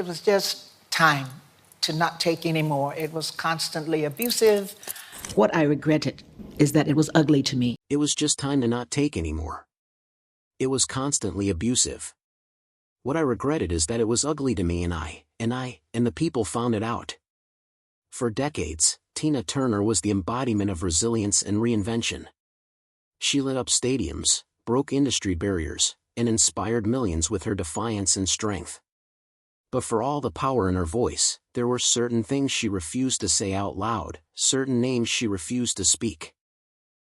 was just time to not take anymore. It was constantly abusive. What I regretted is that it was ugly to me. It was just time to not take anymore. It was constantly abusive. What I regretted is that it was ugly to me, and the people found it out. For decades, Tina Turner was the embodiment of resilience and reinvention. She lit up stadiums, broke industry barriers, and inspired millions with her defiance and strength. But for all the power in her voice, there were certain things she refused to say out loud, certain names she refused to speak.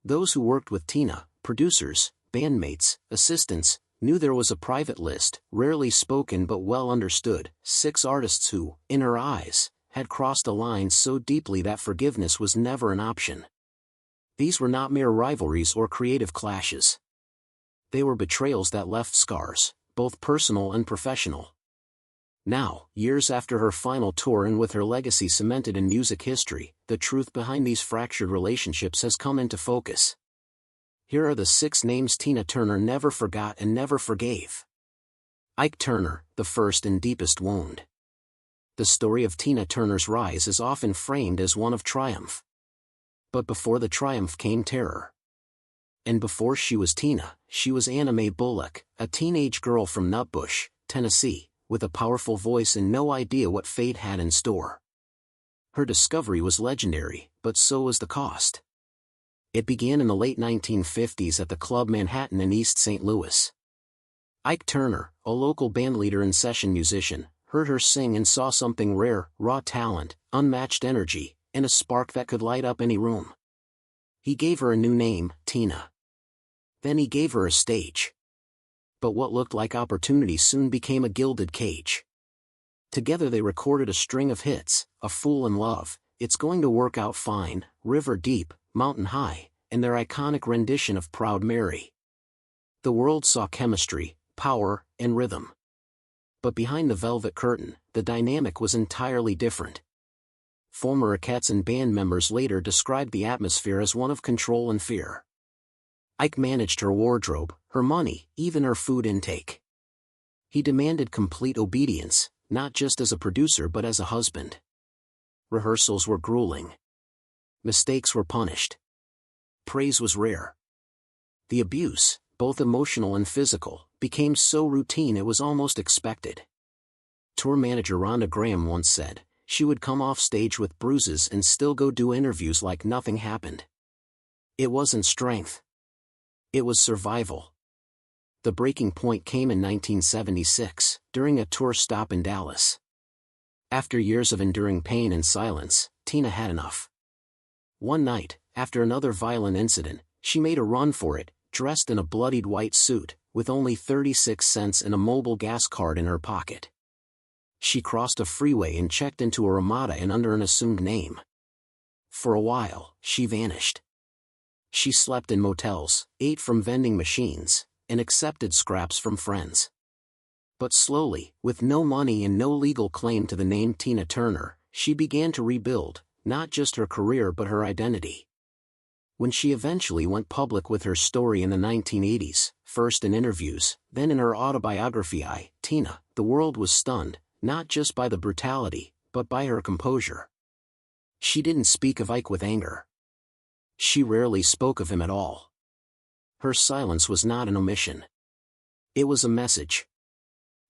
Those who worked with Tina, producers, bandmates, assistants, knew there was a private list, rarely spoken but well understood, 6 artists who, in her eyes, had crossed a line so deeply that forgiveness was never an option. These were not mere rivalries or creative clashes. They were betrayals that left scars, both personal and professional. Now, years after her final tour and with her legacy cemented in music history, the truth behind these fractured relationships has come into focus. Here are the 6 names Tina Turner never forgot and never forgave. Ike Turner, the first and deepest wound. The story of Tina Turner's rise is often framed as one of triumph. But before the triumph came terror. And before she was Tina, she was Anna Mae Bullock, a teenage girl from Nutbush, Tennessee, with a powerful voice and no idea what fate had in store. Her discovery was legendary, but so was the cost. It began in the late 1950s at the Club Manhattan in East St. Louis. Ike Turner, a local bandleader and session musician, heard her sing and saw something rare, raw talent, unmatched energy, and a spark that could light up any room. He gave her a new name, Tina. Then he gave her a stage. But what looked like opportunity soon became a gilded cage. Together they recorded a string of hits, A Fool in Love, It's Going to Work Out Fine, River Deep, Mountain High, and their iconic rendition of Proud Mary. The world saw chemistry, power, and rhythm. But behind the velvet curtain, the dynamic was entirely different. Former Rockettes and band members later described the atmosphere as one of control and fear. Ike managed her wardrobe, her money, even her food intake. He demanded complete obedience, not just as a producer but as a husband. Rehearsals were grueling. Mistakes were punished. Praise was rare. The abuse, both emotional and physical, became so routine it was almost expected. Tour manager Rhonda Graham once said, she would come off stage with bruises and still go do interviews like nothing happened. It wasn't strength. It was survival. The breaking point came in 1976, during a tour stop in Dallas. After years of enduring pain and silence, Tina had enough. One night, after another violent incident, she made a run for it, dressed in a bloodied white suit, with only 36 cents and a mobile gas card in her pocket. She crossed a freeway and checked into a Ramada and under an assumed name. For a while, she vanished. She slept in motels, ate from vending machines, and accepted scraps from friends. But slowly, with no money and no legal claim to the name Tina Turner, she began to rebuild, not just her career but her identity. When she eventually went public with her story in the 1980s, first in interviews, then in her autobiography Tina, the world was stunned, not just by the brutality, but by her composure. She didn't speak of Ike with anger. She rarely spoke of him at all. Her silence was not an omission. It was a message.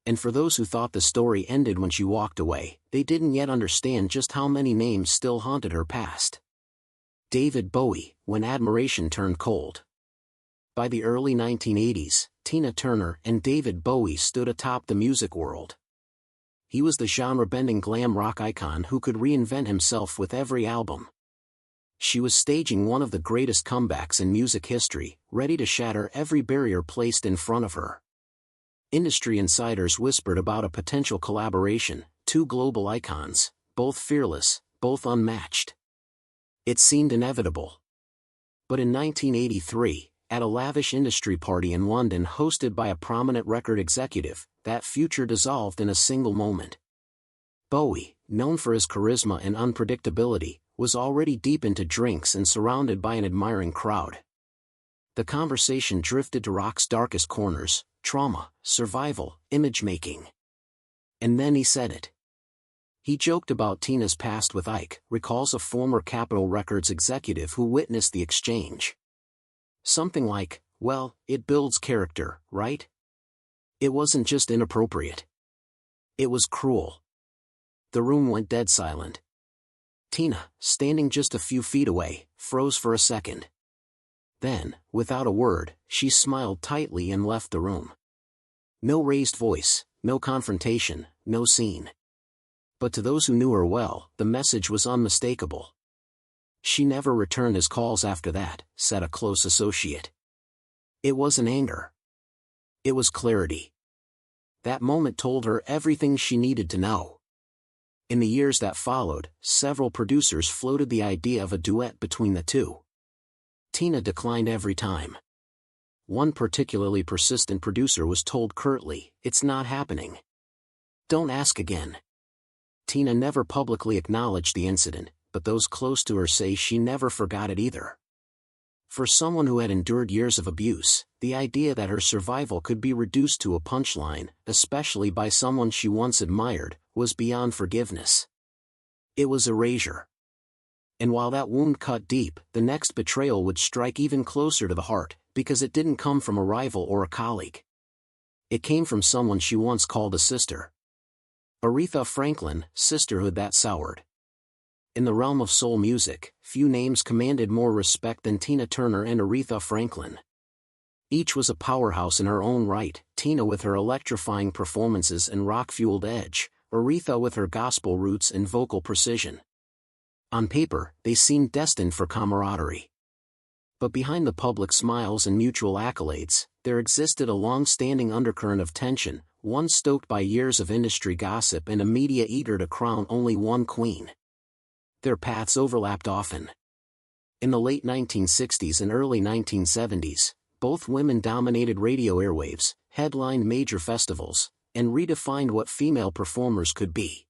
And for those who thought the story ended when she walked away, they didn't yet understand just how many names still haunted her past. David Bowie, when admiration turned cold. By the early 1980s, Tina Turner and David Bowie stood atop the music world. He was the genre-bending glam rock icon who could reinvent himself with every album. She was staging one of the greatest comebacks in music history, ready to shatter every barrier placed in front of her. Industry insiders whispered about a potential collaboration, 2 global icons, both fearless, both unmatched. It seemed inevitable. But in 1983, at a lavish industry party in London hosted by a prominent record executive, that future dissolved in a single moment. Bowie, known for his charisma and unpredictability, was already deep into drinks and surrounded by an admiring crowd. The conversation drifted to rock's darkest corners: trauma, survival, image-making. And then he said it. He joked about Tina's past with Ike, recalls a former Capitol Records executive who witnessed the exchange. Something like, well, it builds character, right? It wasn't just inappropriate. It was cruel. The room went dead silent. Tina, standing just a few feet away, froze for a second. Then, without a word, she smiled tightly and left the room. No raised voice, no confrontation, no scene. But to those who knew her well, the message was unmistakable. She never returned his calls after that, said a close associate. It wasn't anger. It was clarity. That moment told her everything she needed to know. In the years that followed, several producers floated the idea of a duet between the two. Tina declined every time. One particularly persistent producer was told curtly, "It's not happening. Don't ask again." Tina never publicly acknowledged the incident, but those close to her say she never forgot it either. For someone who had endured years of abuse, the idea that her survival could be reduced to a punchline, especially by someone she once admired, was beyond forgiveness. It was erasure. And while that wound cut deep, the next betrayal would strike even closer to the heart, because it didn't come from a rival or a colleague. It came from someone she once called a sister. Aretha Franklin, sisterhood that soured. In the realm of soul music, few names commanded more respect than Tina Turner and Aretha Franklin. Each was a powerhouse in her own right, Tina with her electrifying performances and rock-fueled edge, Aretha with her gospel roots and vocal precision. On paper, they seemed destined for camaraderie. But behind the public smiles and mutual accolades, there existed a long-standing undercurrent of tension, one stoked by years of industry gossip and a media eager to crown only one queen. Their paths overlapped often. In the late 1960s and early 1970s, both women dominated radio airwaves, headlined major festivals, and redefined what female performers could be.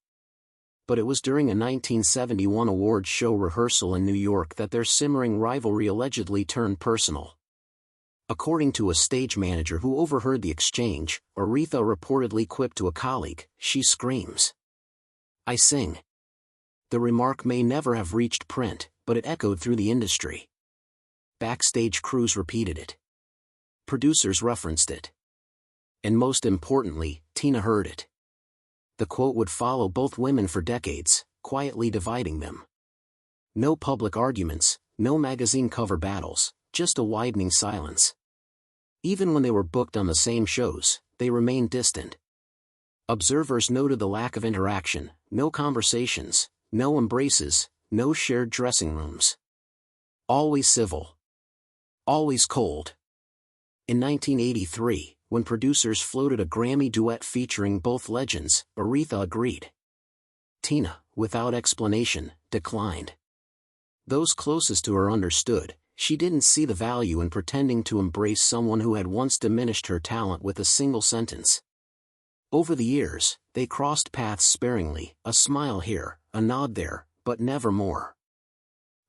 But it was during a 1971 awards show rehearsal in New York that their simmering rivalry allegedly turned personal. According to a stage manager who overheard the exchange, Aretha reportedly quipped to a colleague, "She screams. I sing." The remark may never have reached print, but it echoed through the industry. Backstage crews repeated it. Producers referenced it. And most importantly, Tina heard it. The quote would follow both women for decades, quietly dividing them. No public arguments, no magazine cover battles, just a widening silence. Even when they were booked on the same shows, they remained distant. Observers noted the lack of interaction, no conversations, no embraces, no shared dressing rooms. Always civil. Always cold. In 1983, when producers floated a Grammy duet featuring both legends, Aretha agreed. Tina, without explanation, declined. Those closest to her understood. She didn't see the value in pretending to embrace someone who had once diminished her talent with a single sentence. Over the years, they crossed paths sparingly, a smile here, a nod there, but never more.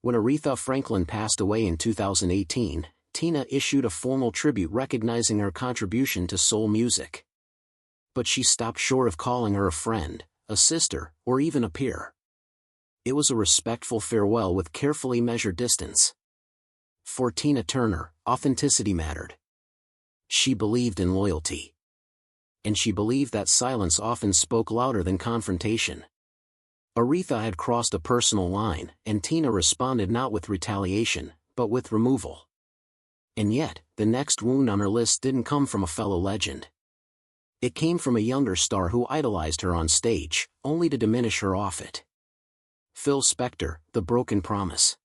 When Aretha Franklin passed away in 2018, Tina issued a formal tribute recognizing her contribution to soul music. But she stopped short of calling her a friend, a sister, or even a peer. It was a respectful farewell with carefully measured distance. For Tina Turner, authenticity mattered. She believed in loyalty. And she believed that silence often spoke louder than confrontation. Aretha had crossed a personal line, and Tina responded not with retaliation, but with removal. And yet, the next wound on her list didn't come from a fellow legend. It came from a younger star who idolized her on stage, only to diminish her off it. Phil Spector, The Broken Promise.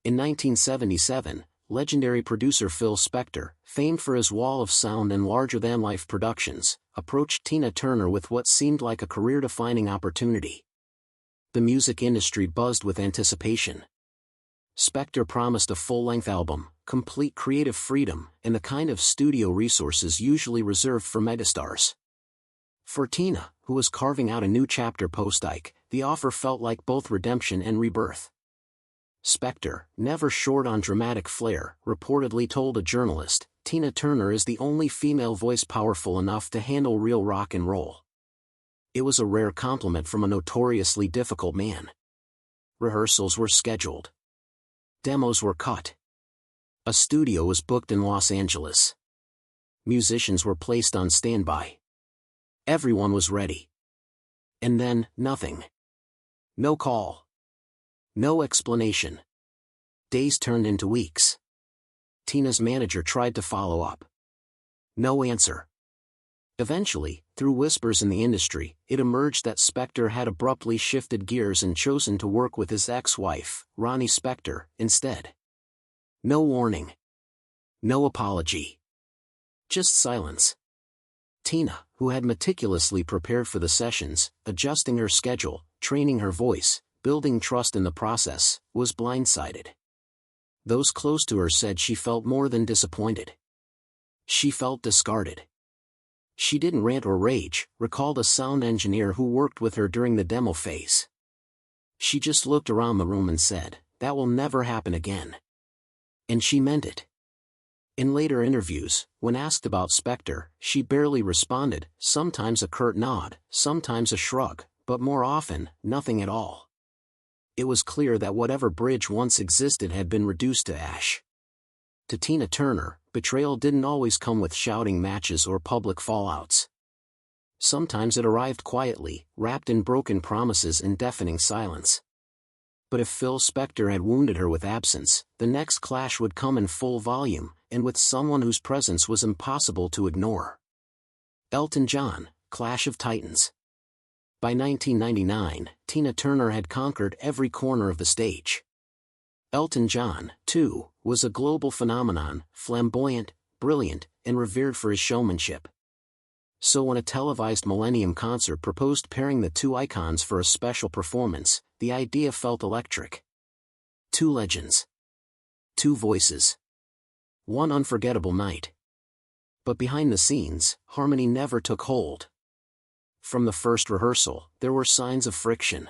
In 1977, legendary producer Phil Spector, famed for his wall of sound and larger-than-life productions, approached Tina Turner with what seemed like a career-defining opportunity. The music industry buzzed with anticipation. Spector promised a full-length album, complete creative freedom, and the kind of studio resources usually reserved for megastars. For Tina, who was carving out a new chapter post-Ike, the offer felt like both redemption and rebirth. Spector, never short on dramatic flair, reportedly told a journalist, "Tina Turner is the only female voice powerful enough to handle real rock and roll." It was a rare compliment from a notoriously difficult man. Rehearsals were scheduled. Demos were cut. A studio was booked in Los Angeles. Musicians were placed on standby. Everyone was ready. And then, nothing. No call. No explanation. Days turned into weeks. Tina's manager tried to follow up. No answer. Eventually, through whispers in the industry, it emerged that Spector had abruptly shifted gears and chosen to work with his ex-wife, Ronnie Spector, instead. No warning. No apology. Just silence. Tina, who had meticulously prepared for the sessions, adjusting her schedule, training her voice, building trust in the process, was blindsided. Those close to her said she felt more than disappointed. She felt discarded. She didn't rant or rage, recalled a sound engineer who worked with her during the demo phase. She just looked around the room and said, "That will never happen again." And she meant it. In later interviews, when asked about Spector, she barely responded, sometimes a curt nod, sometimes a shrug, but more often, nothing at all. It was clear that whatever bridge once existed had been reduced to ash. To Tina Turner, betrayal didn't always come with shouting matches or public fallouts. Sometimes it arrived quietly, wrapped in broken promises and deafening silence. But if Phil Spector had wounded her with absence, the next clash would come in full volume, and with someone whose presence was impossible to ignore. Elton John, Clash of Titans. By 1999, Tina Turner had conquered every corner of the stage. Elton John, too, was a global phenomenon, flamboyant, brilliant, and revered for his showmanship. So when a televised Millennium concert proposed pairing the two icons for a special performance, the idea felt electric. Two legends. Two voices. One unforgettable night. But behind the scenes, harmony never took hold. From the first rehearsal, there were signs of friction.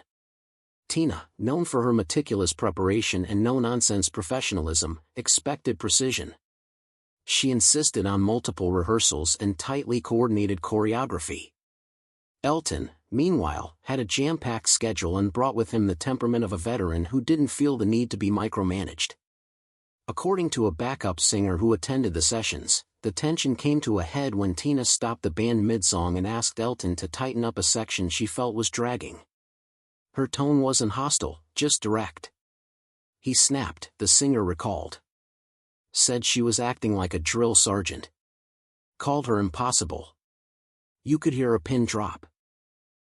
Tina, known for her meticulous preparation and no-nonsense professionalism, expected precision. She insisted on multiple rehearsals and tightly coordinated choreography. Elton, meanwhile, had a jam-packed schedule and brought with him the temperament of a veteran who didn't feel the need to be micromanaged. According to a backup singer who attended the sessions, the tension came to a head when Tina stopped the band mid-song and asked Elton to tighten up a section she felt was dragging. Her tone wasn't hostile, just direct. He snapped, the singer recalled. Said she was acting like a drill sergeant. Called her impossible. You could hear a pin drop.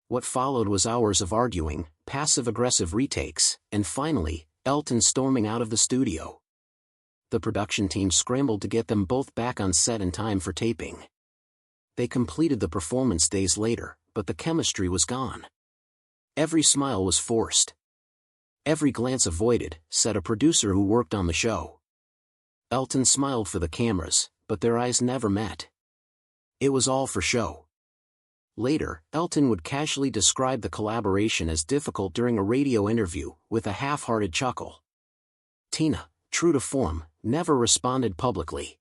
What followed was hours of arguing, passive-aggressive retakes, and finally, Elton storming out of the studio. The production team scrambled to get them both back on set in time for taping. They completed the performance days later, but the chemistry was gone. Every smile was forced. Every glance avoided, said a producer who worked on the show. Elton smiled for the cameras, but their eyes never met. It was all for show. Later, Elton would casually describe the collaboration as difficult during a radio interview, with a half-hearted chuckle. Tina, true to form, never responded publicly.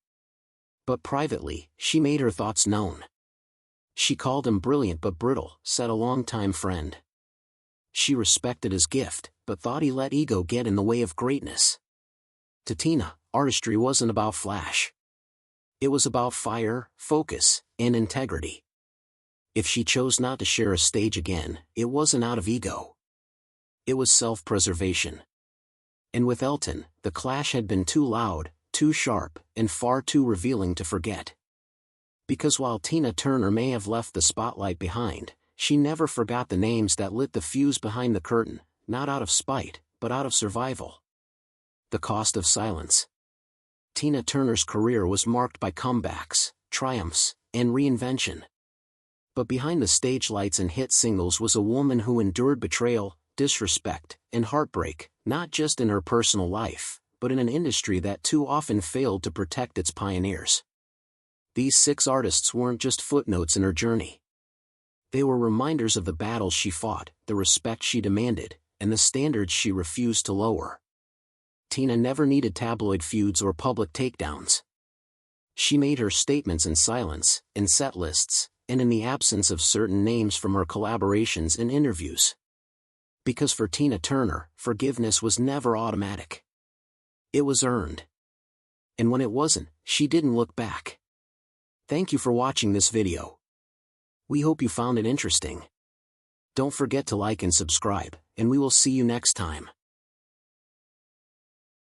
But privately, she made her thoughts known. She called him brilliant but brittle, said a longtime friend. She respected his gift, but thought he let ego get in the way of greatness. To Tina, artistry wasn't about flash. It was about fire, focus, and integrity. If she chose not to share a stage again, it wasn't out of ego. It was self-preservation. And with Elton, the clash had been too loud, too sharp, and far too revealing to forget. Because while Tina Turner may have left the spotlight behind, she never forgot the names that lit the fuse behind the curtain, not out of spite, but out of survival. The cost of silence. Tina Turner's career was marked by comebacks, triumphs, and reinvention. But behind the stage lights and hit singles was a woman who endured betrayal, disrespect, and heartbreak, not just in her personal life, but in an industry that too often failed to protect its pioneers. These 6 artists weren't just footnotes in her journey. They were reminders of the battles she fought, the respect she demanded, and the standards she refused to lower. Tina never needed tabloid feuds or public takedowns. She made her statements in silence, in set lists, and in the absence of certain names from her collaborations and interviews. Because for Tina Turner, forgiveness was never automatic. It was earned. And when it wasn't, she didn't look back. Thank you for watching this video. We hope you found it interesting. Don't forget to like and subscribe, and we will see you next time.